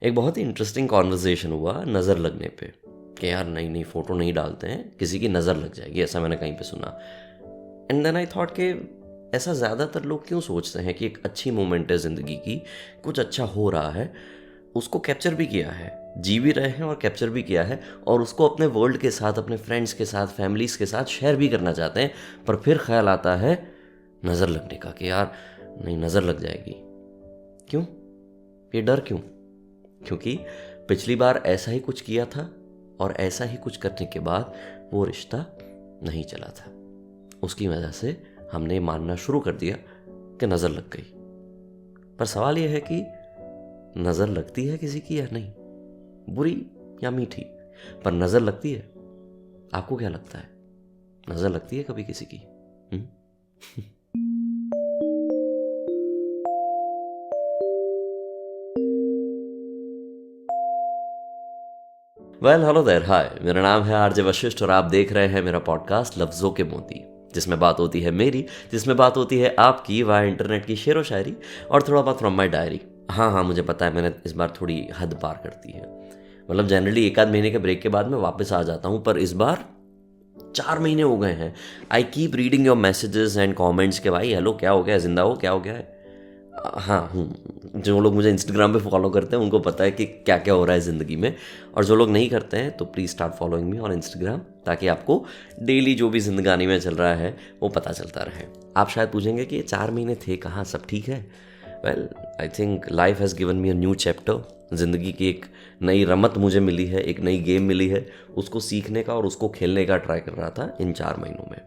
एक बहुत ही interesting conversation हुआ नज़र लगने पे कि यार नई नई फ़ोटो नहीं डालते हैं, किसी की नज़र लग जाएगी, ऐसा मैंने कहीं पे सुना। एंड देन आई थॉट कि ऐसा ज़्यादातर लोग क्यों सोचते हैं कि एक अच्छी मोमेंट है ज़िंदगी की, कुछ अच्छा हो रहा है, उसको कैप्चर भी किया है, जी भी रहे हैं और कैप्चर भी किया है, और उसको अपने वर्ल्ड के साथ, अपने फ्रेंड्स के साथ, फैमिलीज़ के साथ शेयर भी करना चाहते हैं, पर फिर ख्याल आता है नज़र लगने का कि यार नहीं, नज़र लग जाएगी। क्यों? ये डर क्यों? क्योंकि पिछली बार ऐसा ही कुछ किया था और ऐसा ही कुछ करने के बाद वो रिश्ता नहीं चला था। उसकी वजह से हमने मानना शुरू कर दिया कि नज़र लग गई। पर सवाल यह है कि नज़र लगती है किसी की या नहीं, बुरी या मीठी, पर नज़र लगती है। आपको क्या लगता है, नज़र लगती है कभी किसी की? वेल हेलो देयर, हाय, मेरा नाम है आरजे वशिष्ठ और आप देख रहे हैं मेरा पॉडकास्ट लफ्ज़ों के मोती, जिसमें बात होती है मेरी, जिसमें बात होती है आपकी, वाया इंटरनेट की शेरो शायरी और थोड़ा बहुत फ्रॉम माई डायरी। हाँ, मुझे पता है मैंने इस बार थोड़ी हद पार कर दी है। मतलब जनरली एक आध महीने के ब्रेक के बाद मैं वापस आ जाता हूँ, पर इस बार 4 महीने हो गए हैं। I keep reading your messages and comments के भाई हेलो क्या हो गया है, जिंदा हो, क्या हो गया है। हाँ हूँ, जो लोग मुझे इंस्टाग्राम पे फॉलो करते हैं उनको पता है कि क्या क्या हो रहा है ज़िंदगी में, और जो लोग नहीं करते हैं तो please start following me on Instagram, ताकि आपको डेली जो भी जिंदगानी में चल रहा है वो पता चलता रहे। आप शायद पूछेंगे कि ये 4 महीने थे कहाँ, सब ठीक है? Well, I think life has given me a new chapter. ज़िंदगी की एक नई रमत मुझे मिली है, एक नई गेम मिली है, उसको सीखने का और उसको खेलने का ट्राई कर रहा था इन 4 महीनों में।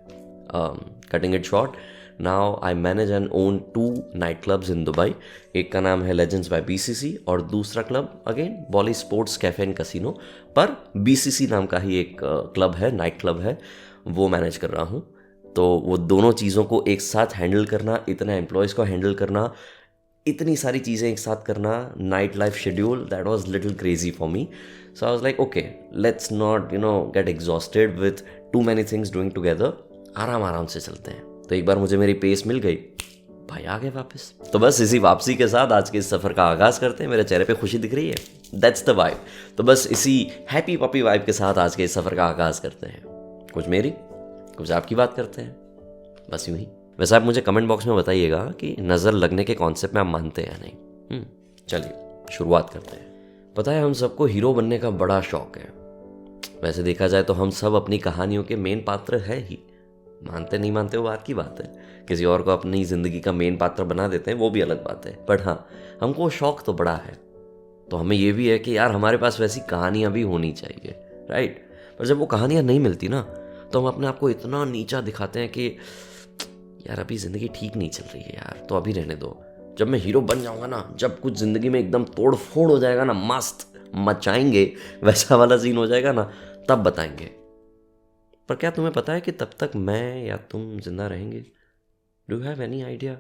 Cutting it short, now I manage and own 2 night clubs in Dubai. एक का नाम है लेजेंड्स बाय बीसीसी और दूसरा club again Bolly sports cafe and casino, पर बीसीसी नाम का ही एक क्लब है, नाइट क्लब है, वो मैनेज कर रहा हूँ। तो वो दोनों चीज़ों को एक साथ हैंडल करना, इतने एम्प्लॉयज़ को हैंडल करना, इतनी सारी चीज़ें एक साथ करना, night life schedule, that was little crazy for me. So I was like okay, let's not get exhausted with to many things doing together. आराम से चलते हैं। तो एक बार मुझे मेरी पेस मिल गई, भाई आ गए वापस। तो बस इसी वापसी के साथ आज के इस सफ़र का आगाज़ करते हैं। मेरे चेहरे पे खुशी दिख रही है, दैट्स द वाइब। तो बस इसी हैप्पी पपी वाइब के साथ आज के इस सफ़र का आगाज़ करते हैं। कुछ मेरी, कुछ आपकी बात करते हैं, बस यूं ही। वैसे आप मुझे कमेंट बॉक्स में बताइएगा कि नज़र लगने के कॉन्सेप्ट में आप मानते हैं या नहीं। चलिए शुरुआत करते हैं। पता है हम सबको हीरो बनने का बड़ा शौक है। वैसे देखा जाए तो हम सब अपनी कहानियों के मेन पात्र है ही। मानते नहीं मानते वो बात की बात है, किसी और को अपनी ज़िंदगी का मेन पात्र बना देते हैं वो भी अलग बात है, बट हाँ, हमको शौक तो बड़ा है। तो हमें ये भी है कि यार हमारे पास वैसी कहानियाँ भी होनी चाहिए, राइट? पर जब वो कहानियाँ नहीं मिलती ना, तो हम अपने आप को इतना नीचा दिखाते हैं कि यार अभी ज़िंदगी ठीक नहीं चल रही है यार, तो अभी रहने दो। जब मैं हीरो बन जाऊंगा ना, जब कुछ ज़िंदगी में एकदम तोड़ फोड़ हो जाएगा ना, मस्त मचाएंगे, वैसा वाला सीन हो जाएगा ना, तब बताएंगे। पर क्या तुम्हें पता है कि तब तक मैं या तुम जिंदा रहेंगे? Do you have any idea?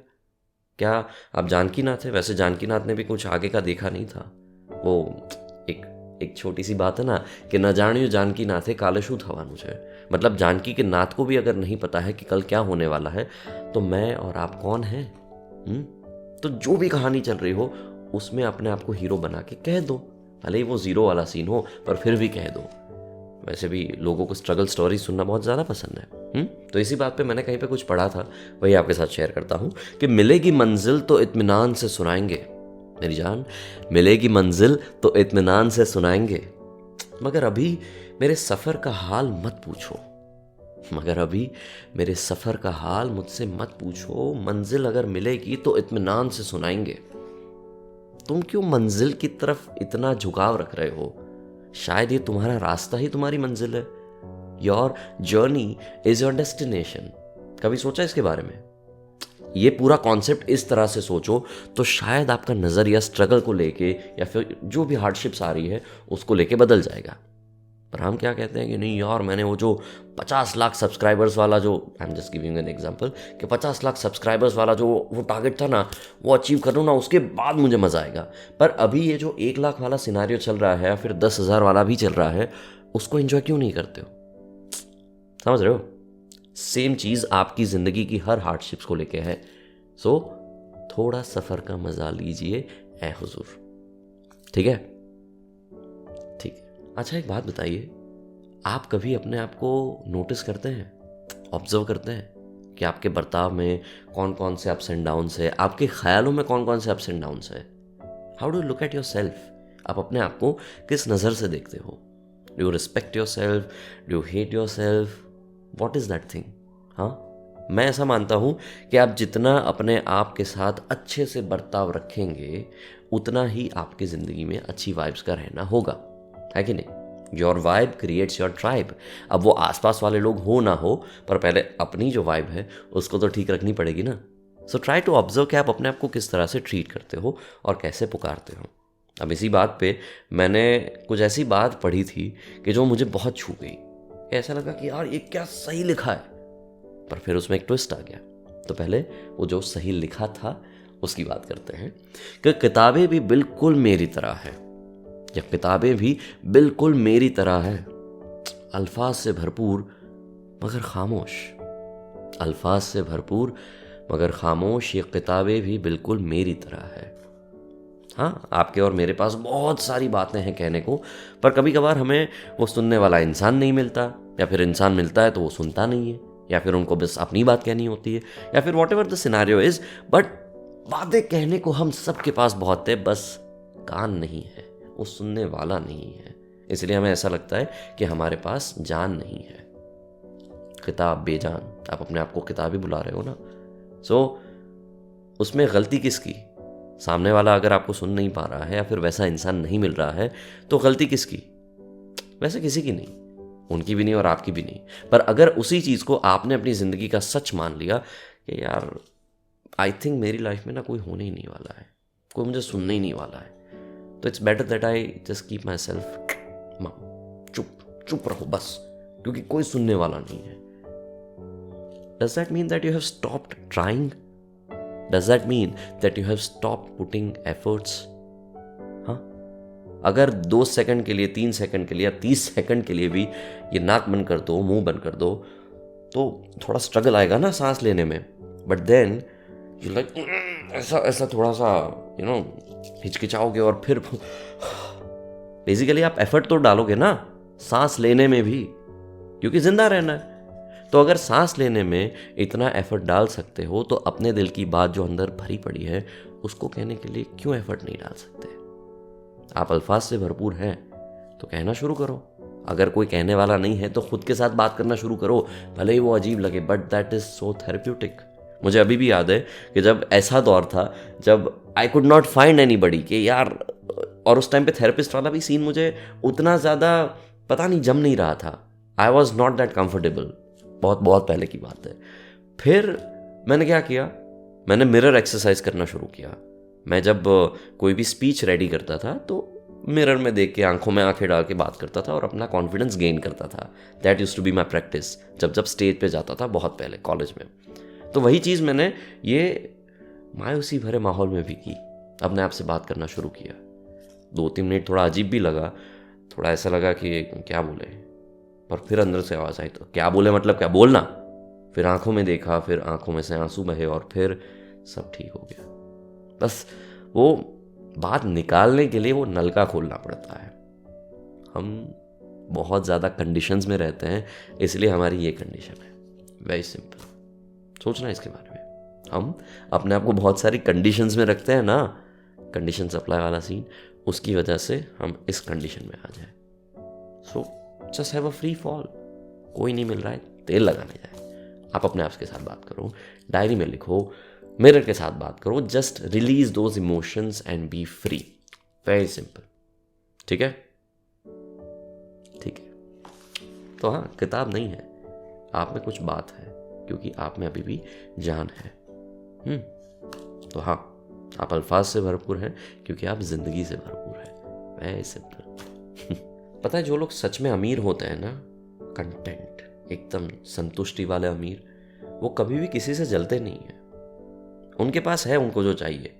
क्या आप जानकी नाथ है? वैसे जानकी नाथ ने भी कुछ आगे का देखा नहीं था। वो एक एक छोटी सी बात है ना कि न जानियो जानकी नाथ है काले शू हवा मुझे। मतलब जानकी के नाथ को भी अगर नहीं पता है कि कल क्या होने वाला है, तो मैं और आप कौन हैं? तो जो भी कहानी चल रही हो उसमें अपने आप को हीरो बना के कह दो, भले ही वो जीरो वाला सीन हो, पर फिर भी कह दो। वैसे भी लोगों को स्ट्रगल स्टोरी सुनना बहुत ज़्यादा पसंद है। तो इसी बात पे मैंने कहीं पे कुछ पढ़ा था, वही आपके साथ शेयर करता हूँ कि मिलेगी मंजिल तो इत्मीनान से सुनाएंगे मेरी जान, मिलेगी मंजिल तो इत्मीनान से सुनाएंगे, मगर अभी मेरे सफ़र का हाल मत पूछो, मगर अभी मेरे सफ़र का हाल मुझसे मत पूछो, मंजिल अगर मिलेगी तो इत्मीनान से सुनाएंगे। तुम क्यों मंजिल की तरफ इतना झुकाव रख रहे हो? शायद ये तुम्हारा रास्ता ही तुम्हारी मंजिल है। Your journey is your destination. कभी सोचा इसके बारे में? ये पूरा कॉन्सेप्ट इस तरह से सोचो तो शायद आपका नज़रिया स्ट्रगल को लेके या फिर जो भी हार्डशिप्स आ रही है उसको लेके बदल जाएगा। पर हम क्या कहते हैं कि नहीं यार, मैंने वो जो 50 लाख सब्सक्राइबर्स वाला, जो I am just giving an example, कि 50 लाख सब्सक्राइबर्स वाला जो वो टारगेट था ना, वो अचीव कर लूँ ना, उसके बाद मुझे मज़ा आएगा। पर अभी ये जो 1 लाख वाला सिनारियो चल रहा है, फिर 10,000 वाला भी चल रहा है, उसको एंजॉय क्यों नहीं करते हो? समझ रहे हो? सेम चीज़ आपकी ज़िंदगी की हर हार्डशिप्स को लेके है। सो थोड़ा सफ़र का मज़ा लीजिए ए हुजूर, ठीक है? अच्छा एक बात बताइए, आप कभी अपने आप को नोटिस करते हैं, ऑब्जर्व करते हैं कि आपके बर्ताव में कौन कौन से अप्स एंड डाउन्स है, आपके ख्यालों में कौन कौन से अप्स एंड डाउन्स है? How do look at your self? आप अपने आप को किस नज़र से देखते हो? Do you respect your self? Do you hate your self? What is that thing? हाँ, मैं ऐसा मानता हूँ कि आप जितना अपने आप के साथ अच्छे से बर्ताव रखेंगे उतना ही आपकी ज़िंदगी में अच्छी वाइब्स का रहना होगा, है कि नहीं? Your vibe creates your tribe. अब वो आसपास वाले लोग हो ना हो, पर पहले अपनी जो वाइब है उसको तो ठीक रखनी पड़ेगी ना। सो ट्राई टू ऑब्जर्व कि आप अपने आप को किस तरह से ट्रीट करते हो और कैसे पुकारते हो। अब इसी बात पे मैंने कुछ ऐसी बात पढ़ी थी कि जो मुझे बहुत छू गई। ऐसा लगा कि यार ये क्या सही लिखा है, पर फिर उसमें एक ट्विस्ट आ गया। तो पहले वो जो सही लिखा था उसकी बात करते हैं कि किताबें भी बिल्कुल मेरी तरह है, या किताबें भी बिल्कुल मेरी तरह है, अल्फाज से भरपूर मगर खामोश। अल्फाज से भरपूर मगर खामोश, ये किताबें भी बिल्कुल मेरी तरह है। हाँ, आपके और मेरे पास बहुत सारी बातें हैं कहने को, पर कभी कभार हमें वो सुनने वाला इंसान नहीं मिलता, या फिर इंसान मिलता है तो वो सुनता नहीं है, या फिर उनको बस अपनी बात कहनी होती है, या फिर what ever the scenario is. But बातें कहने को हम सबके पास बहुत है, बस कान नहीं है, वो सुनने वाला नहीं है। इसलिए हमें ऐसा लगता है कि हमारे पास जान नहीं है। किताब बेजान, आप अपने आप को किताब ही बुला रहे हो ना। सो उसमें गलती किसकी? सामने वाला अगर आपको सुन नहीं पा रहा है या फिर वैसा इंसान नहीं मिल रहा है तो गलती किसकी? वैसे किसी की नहीं, उनकी भी नहीं और आपकी भी नहीं। पर अगर उसी चीज़ को आपने अपनी ज़िंदगी का सच मान लिया कि यार आई थिंक मेरी लाइफ में ना कोई होने ही नहीं वाला है, कोई मुझे सुनने ही नहीं वाला है, तो it's better that I just keep my self चुप चुप रहो बस, क्योंकि कोई सुनने वाला नहीं है। Does that mean that you have stopped trying? Does that mean that you have stopped putting efforts? हाँ, अगर 2 सेकंड के लिए, 3 सेकंड के लिए या 30 सेकंड के लिए भी ये नाक बंद कर दो, मुंह बंद कर दो, तो थोड़ा स्ट्रगल आएगा ना सांस लेने में। बट देन यू लाइक ऐसा थोड़ा सा हिचकिचाओगे और फिर बेसिकली आप एफर्ट तो डालोगे ना सांस लेने में भी, क्योंकि जिंदा रहना है। तो अगर सांस लेने में इतना एफर्ट डाल सकते हो तो अपने दिल की बात जो अंदर भरी पड़ी है उसको कहने के लिए क्यों एफर्ट नहीं डाल सकते? आप अल्फाज से भरपूर हैं तो कहना शुरू करो। अगर कोई कहने वाला नहीं है तो खुद के साथ बात करना शुरू करो, भले ही वो अजीब लगे, but that is so therapeutic. मुझे अभी भी याद है कि जब ऐसा दौर था जब I could not find anybody कि यार, और उस टाइम पे थेरेपिस्ट वाला भी सीन मुझे उतना ज़्यादा पता नहीं जम नहीं रहा था। I was not that comfortable. बहुत बहुत पहले की बात है। फिर मैंने क्या किया, मैंने मिरर एक्सरसाइज करना शुरू किया। मैं जब कोई भी स्पीच रेडी करता था तो मिरर में देख के आंखों में आंखें डाल के बात करता था और अपना कॉन्फिडेंस गेन करता था। That used to be my practice जब स्टेज पे जाता था, बहुत पहले कॉलेज में। तो वही चीज़ मैंने ये मायूसी भरे माहौल में भी की, अपने आप से बात करना शुरू किया। 2-3 मिनट थोड़ा अजीब भी लगा, थोड़ा ऐसा लगा कि क्या बोले, पर फिर अंदर से आवाज़ आई तो क्या बोले मतलब क्या बोलना। फिर आंखों में देखा, फिर आंखों में से आंसू बहे और फिर सब ठीक हो गया। बस वो बात निकालने के लिए वो नलका खोलना पड़ता है। हम बहुत ज़्यादा कंडीशंस में रहते हैं, इसलिए हमारी ये कंडीशन है। वेरी सिंपल, सोचना इसके बारे में। हम अपने आप को बहुत सारी कंडीशंस में रखते हैं ना, कंडीशन सप्लाई वाला सीन, उसकी वजह से हम इस कंडीशन में आ जाए। So just have a free fall. कोई नहीं मिल रहा है, तेल लगाने जाए। आप अपने आप के साथ बात करो, डायरी में लिखो, मिरर के साथ बात करो, just release those emotions and B free. Very simple. ठीक है, ठीक है। तो हाँ, किताब नहीं है, आप में कुछ बात है, क्योंकि आप में अभी भी जान है। तो हाँ, आप अल्फाज से भरपूर हैं क्योंकि आप जिंदगी से भरपूर हैं। Very simple. पता है, जो लोग सच में अमीर होते हैं ना, कंटेंट, एकदम संतुष्टि वाले अमीर, वो कभी भी किसी से जलते नहीं है। उनके पास है उनको जो चाहिए,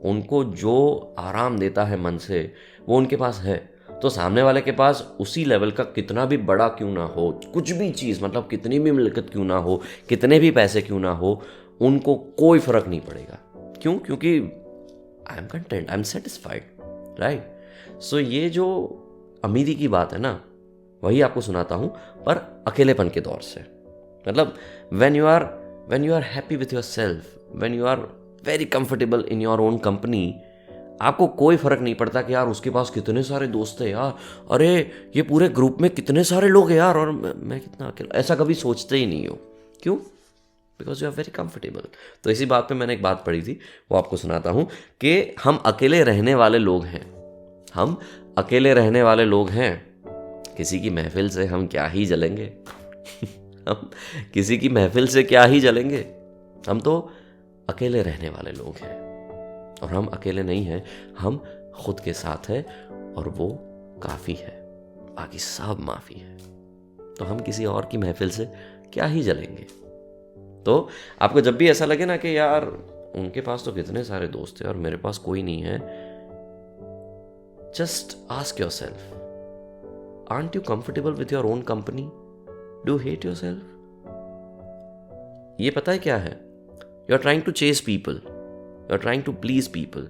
उनको जो आराम देता है मन से, वो उनके पास है। तो सामने वाले के पास उसी लेवल का कितना भी बड़ा क्यों ना हो, कुछ भी चीज़, मतलब कितनी भी मिलकत क्यों ना हो, कितने भी पैसे क्यों ना हो, उनको कोई फर्क नहीं पड़ेगा। क्यों? क्योंकि I am content, I am satisfied, right? So ये जो अमीरी की बात है ना, वही आपको सुनाता हूँ, पर अकेलेपन के दौर से। मतलब when you are happy with your self, when you are very comfortable in your own company, आपको कोई फर्क नहीं पड़ता कि यार उसके पास कितने सारे दोस्त हैं यार, अरे ये पूरे ग्रुप में कितने सारे लोग हैं यार, और मैं कितना अकेला, ऐसा कभी सोचते ही नहीं हो। क्यों? Because you are very comfortable. तो इसी बात पे मैंने एक बात पढ़ी थी, वो आपको सुनाता हूँ कि हम अकेले रहने वाले लोग हैं, हम अकेले रहने वाले लोग हैं। किसी की महफिल से हम क्या ही जलेंगे हम किसी की महफिल से क्या ही जलेंगे, हम तो अकेले रहने वाले लोग हैं। और हम अकेले नहीं हैं, हम खुद के साथ हैं, और वो काफ़ी है, बाकी सब माफ़ी है। तो हम किसी और की महफिल से क्या ही जलेंगे। तो आपको जब भी ऐसा लगे ना कि यार उनके पास तो कितने सारे दोस्त हैं और मेरे पास कोई नहीं है, just ask yourself, aren't you comfortable with your own company? Do hate yourself? ये पता है क्या है? You are trying to chase people, you are trying to please people,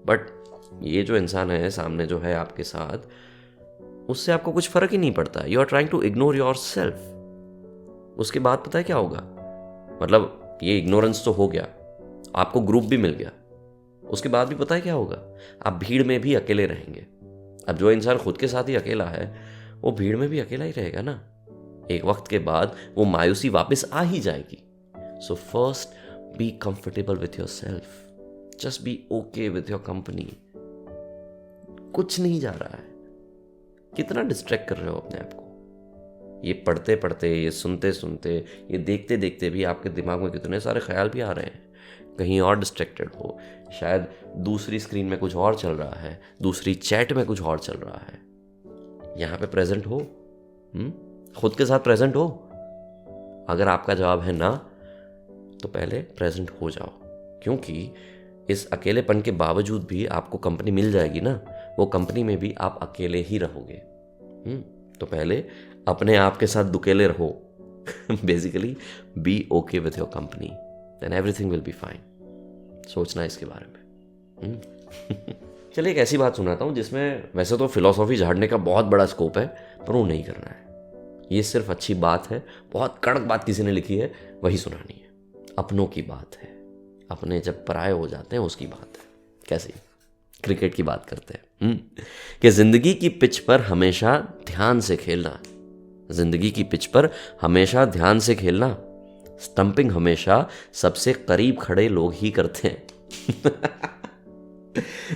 but ये जो इंसान है सामने जो है आपके साथ, उससे आपको कुछ फर्क ही नहीं पड़ता। You are trying to ignore your self. उसके बाद पता है क्या होगा? मतलब ये इग्नोरेंस तो हो गया, आपको ग्रुप भी मिल गया, उसके बाद भी पता है क्या होगा? आप भीड़ में भी अकेले रहेंगे। अब जो इंसान खुद के साथ ही अकेला है, वो भीड़ में भी अकेला ही रहेगा ना। एक वक्त के बाद वो मायूसी वापस आ ही जाएगी। So first be comfortable with your self, just be okay with your company. कुछ नहीं जा रहा है, कितना डिस्ट्रैक्ट कर रहे हो अपने आप को। ये पढ़ते पढ़ते, ये सुनते सुनते, ये देखते देखते भी आपके दिमाग में कितने सारे ख्याल भी आ रहे हैं। कहीं और डिस्ट्रैक्टेड हो, शायद दूसरी स्क्रीन में कुछ और चल रहा है, दूसरी चैट में कुछ और चल रहा है। यहाँ पे प्रेजेंट हो, खुद के साथ प्रेजेंट हो। अगर आपका जवाब है ना, तो पहले प्रेजेंट हो जाओ, क्योंकि इस अकेलेपन के बावजूद भी आपको कंपनी मिल जाएगी ना, वो कंपनी में भी आप अकेले ही रहोगे। तो पहले अपने आप के साथ दुकेले रहो। Basically be okay with your company, then everything will be fine. सोचना इसके बारे में। चलिए एक ऐसी बात सुनाता हूँ जिसमें वैसे तो फिलॉसफी झाड़ने का बहुत बड़ा स्कोप है, पर वो नहीं करना है। ये सिर्फ अच्छी बात है, बहुत कड़क बात किसी ने लिखी है, वही सुनानी है। अपनों की बात है, अपने जब पराये हो जाते हैं उसकी बात है। कैसे? क्रिकेट की बात करते हैं कि जिंदगी की पिच पर हमेशा ध्यान से खेलना, जिंदगी की पिच पर हमेशा ध्यान से खेलना। स्टंपिंग हमेशा सबसे करीब खड़े लोग ही करते हैं।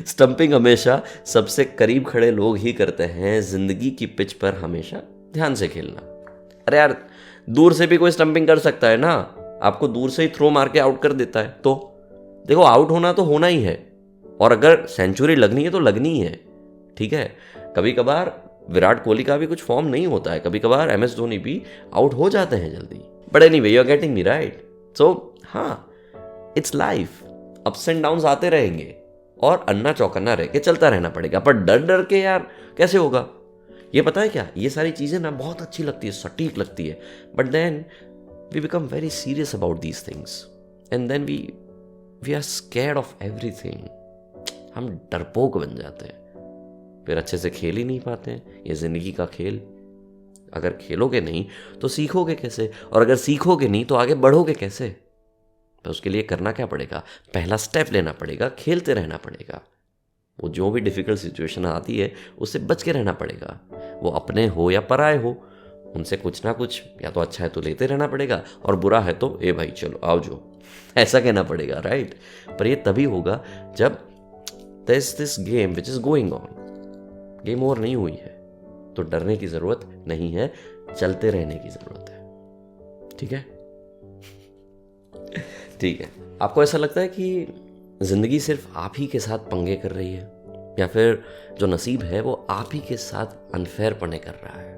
स्टंपिंग हमेशा सबसे करीब खड़े लोग ही करते हैं। जिंदगी की पिच पर हमेशा ध्यान से खेलना। अरे यार, दूर से भी कोई स्टंपिंग कर सकता है ना, आपको दूर से ही थ्रो मार के आउट कर देता है। तो देखो, आउट होना तो होना ही है, और अगर सेंचुरी लगनी है तो लगनी ही है। ठीक है, कभी कभार विराट कोहली का भी कुछ फॉर्म नहीं होता है, कभी कभार MS धोनी भी आउट हो जाते हैं जल्दी। But anyway, you are getting me right. So हाँ, it's life, ups and downs आते रहेंगे, और अन्ना चौकन्ना रह के चलता रहना पड़ेगा। पर डर डर के यार कैसे होगा? ये पता है क्या, ये सारी चीज़ें ना बहुत अच्छी लगती है, सटीक लगती है, but then we become very serious about these things, and then we are scared of everything. हम डरपोक बन जाते हैं, फिर अच्छे से खेल ही नहीं पाते हैं। ये जिंदगी का खेल, अगर खेलोगे नहीं तो सीखोगे कैसे, और अगर सीखोगे नहीं तो आगे बढ़ोगे कैसे? तो उसके लिए करना क्या पड़ेगा? पहला स्टेप लेना पड़ेगा, खेलते रहना पड़ेगा। वो जो भी डिफिकल्ट सिचुएशन आती है उससे बच के रहना पड़ेगा। वो अपने हो या पराये हो, उनसे कुछ ना कुछ, या तो अच्छा है तो लेते रहना पड़ेगा, और बुरा है तो ए भाई चलो आओ जो, ऐसा कहना पड़ेगा, राइट? पर ये तभी होगा जब this game which is going on, game over नहीं हुई है। तो डरने की जरूरत नहीं है, चलते रहने की जरूरत है। ठीक है? ठीक है। आपको ऐसा लगता है कि जिंदगी सिर्फ आप ही के साथ पंगे कर रही है, या फिर जो नसीब है वो आप ही के साथ अनफेयर पने कर रहा है?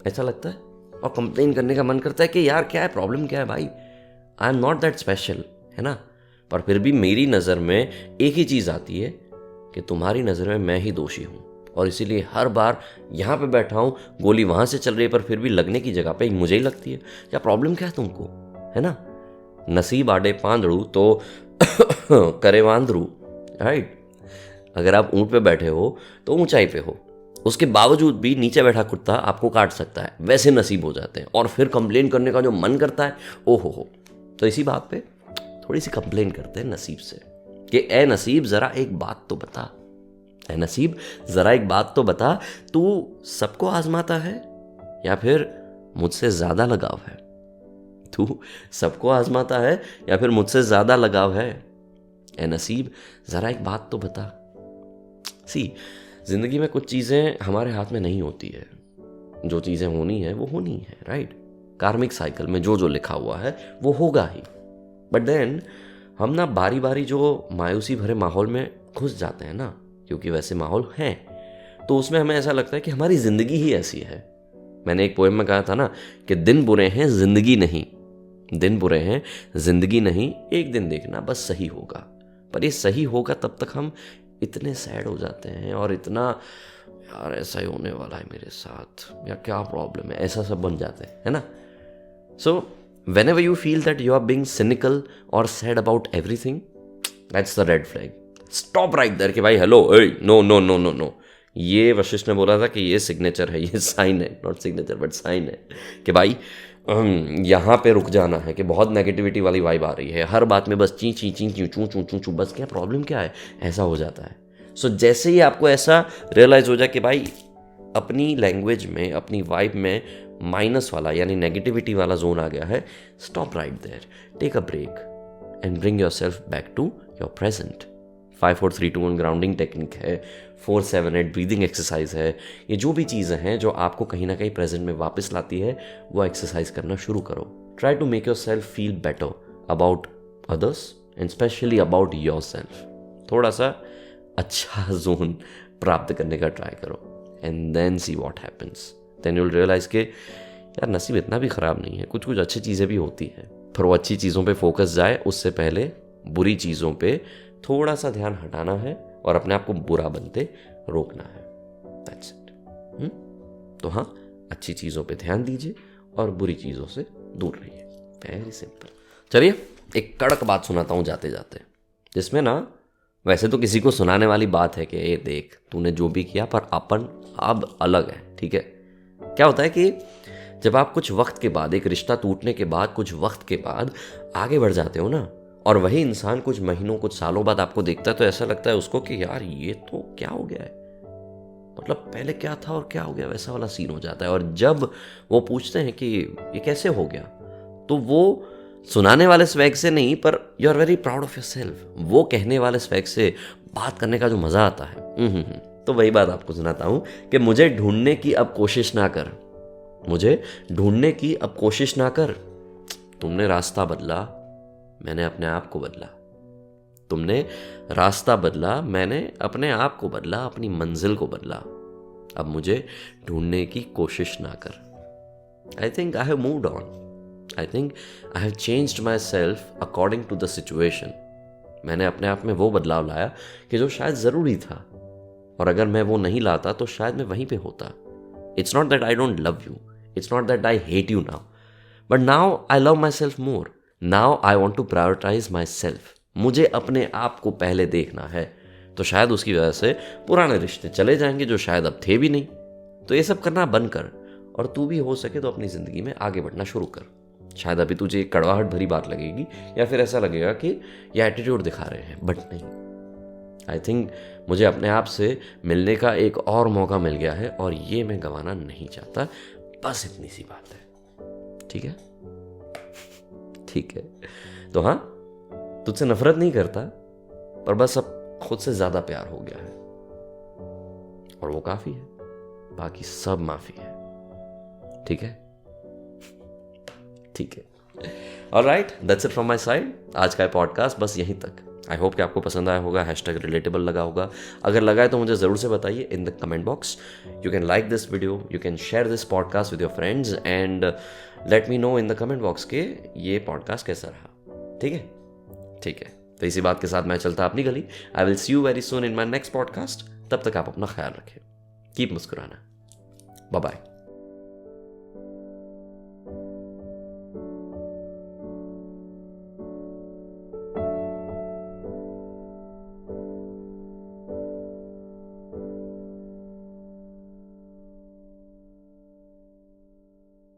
ऐसा लगता है, और कंप्लेन करने का मन करता है कि यार क्या है, प्रॉब्लम क्या है भाई, I am not that special, है ना? पर फिर भी मेरी नज़र में एक ही चीज़ आती है कि तुम्हारी नज़र में मैं ही दोषी हूँ, और इसीलिए हर बार यहाँ पे बैठा हूँ, गोली वहाँ से चल रही है, पर फिर भी लगने की जगह पे मुझे ही लगती है। क्या प्रॉब्लम क्या है तुमको, है ना? नसीब आडे पांदड़ू तो करे वांदरू, राइट? अगर आप ऊंट पे बैठे हो तो ऊंचाई पे हो, उसके बावजूद भी नीचे बैठा कुत्ता आपको काट सकता है, वैसे नसीब हो जाते हैं। और फिर कंप्लेन करने का जो मन करता है, ओहो हो। तो इसी बात पे थोड़ी सी कंप्लेन करते हैं नसीब से कि ए नसीब जरा एक बात तो बता, ए नसीब जरा एक बात तो बता, तू सबको आजमाता है या फिर मुझसे ज्यादा लगाव है? तू सबको आजमाता है या फिर मुझसे ज्यादा लगाव है? ए नसीब जरा एक बात तो बता। सी, जिंदगी में कुछ चीजें हमारे हाथ में नहीं होती है, जो चीजें होनी है वो होनी है, राइट? कार्मिक साइकिल में जो जो लिखा हुआ है वो होगा ही। बट देन हम ना बारी बारी जो मायूसी भरे माहौल में घुस जाते हैं ना, क्योंकि वैसे माहौल हैं, तो उसमें हमें ऐसा लगता है कि हमारी जिंदगी ही ऐसी है। मैंने एक पोएम में कहा था ना कि दिन बुरे हैं जिंदगी नहीं, दिन बुरे हैं जिंदगी नहीं, एक दिन देखना बस सही होगा। पर ये सही होगा तब तक हम इतने सैड हो जाते हैं और इतना यार ऐसा ही होने वाला है मेरे साथ, या क्या प्रॉब्लम है, ऐसा सब बन जाते हैं, है ना? सो whenever you feel that you are being cynical or sad about everything, that's the red flag. Stop right there कि भाई hello, no no no no no. ये वशिष्ठ ने बोला था कि ये सिग्नेचर है, ये साइन है, नॉट सिग्नेचर बट साइन है कि भाई यहाँ पे रुक जाना है कि बहुत नेगेटिविटी वाली वाइब आ रही है, हर बात में बस ची ची ची चू चू चू चू चू, बस क्या प्रॉब्लम क्या है, ऐसा हो जाता है। सो जैसे ही आपको ऐसा रियलाइज हो जाए कि भाई अपनी लैंग्वेज में, अपनी वाइब में माइनस वाला यानी नेगेटिविटी वाला जोन आ गया है, stop right there, take a break and bring your self back to your present. 5 4 3 2 1 grounding technique है, 4 7 8 ब्रीदिंग एक्सरसाइज है। ये जो भी चीज़ें हैं जो आपको कहीं ना कहीं प्रेजेंट में वापस लाती है, वो एक्सरसाइज करना शुरू करो। Try to make your self feel better about others and specially about your self. थोड़ा सा अच्छा जोन प्राप्त करने का ट्राई करो and then see what happens. Then you will realize के यार नसीब इतना भी ख़राब नहीं है, कुछ कुछ अच्छी चीज़ें भी होती हैं। फिर वो अच्छी चीज़ों पे फोकस जाए, उससे पहले बुरी चीज़ों पे थोड़ा सा ध्यान हटाना है और अपने आप को बुरा बनते रोकना है। That's it. तो हाँ, अच्छी चीज़ों पे ध्यान दीजिए और बुरी चीज़ों से दूर रहिए। Very simple. चलिए एक कड़क बात सुनाता हूँ जाते जाते, जिसमें ना वैसे तो किसी को सुनाने वाली बात है कि ये देख तूने जो भी किया पर अपन अब अलग है, ठीक है? क्या होता है कि जब आप कुछ वक्त के बाद, एक रिश्ता टूटने के बाद, कुछ वक्त के बाद आगे बढ़ जाते हो ना, और वही इंसान कुछ महीनों, कुछ सालों बाद आपको देखता है, तो ऐसा लगता है उसको कि यार ये तो क्या हो गया है, मतलब पहले क्या था और क्या हो गया, वैसा वाला सीन हो जाता है। और जब वो पूछते हैं कि ये कैसे हो गया, तो वो सुनाने वाले स्वैग से नहीं, पर you are very proud of your self, वो कहने वाले स्वैग से बात करने का जो मजा आता है। तो वही बात आपको सुनाता हूं कि मुझे ढूंढने की अब कोशिश ना कर, मुझे ढूंढने की अब कोशिश ना कर। तुमने रास्ता बदला, मैंने अपने आप को बदला। तुमने रास्ता बदला, मैंने अपने आप को बदला, अपनी मंजिल को बदला। अब मुझे ढूंढने की कोशिश ना कर। I think I have moved on. I think I have changed my self according to the situation. मैंने अपने आप में वो बदलाव लाया कि जो शायद ज़रूरी था, और अगर मैं वो नहीं लाता तो शायद मैं वहीं पे होता। It's not that I don't love you, it's not that I hate you now, but now I love my self more. Now I want to prioritize my self. मुझे अपने आप को पहले देखना है, तो शायद उसकी वजह से पुराने रिश्ते चले जाएंगे जो शायद अब थे भी नहीं। तो ये सब करना बंद कर, और तू भी हो सके तो अपनी ज़िंदगी में आगे बढ़ना शुरू कर। शायद अभी तुझे एक कड़वाहट भरी बात लगेगी, या फिर ऐसा लगेगा कि ये एटीट्यूड दिखा रहे हैं, बट नहीं। आई थिंक मुझे अपने आप से मिलने का एक और मौका मिल गया है, और ये मैं गंवाना नहीं चाहता। बस इतनी सी बात है, ठीक है? ठीक है। तो हाँ, तुझसे नफरत नहीं करता, पर बस अब खुद से ज्यादा प्यार हो गया है, और वो काफी है, बाकी सब माफी है। ठीक है? ठीक है। Alright, that's it from my side. आज का पॉडकास्ट बस यहीं तक। आई होप कि आपको पसंद आया होगा, #रिलेटेबल लगा होगा। अगर लगा है तो मुझे ज़रूर से बताइए in the comment box. You can like this video, you can share this podcast with your friends and let me know in the comment box के ये पॉडकास्ट कैसा रहा। ठीक है? ठीक है। तो इसी बात के साथ मैं चलता अपनी गली। I will see you very soon in my next podcast. तब तक आप अपना ख्याल रखें। कीप मुस्कुराना। Bye bye.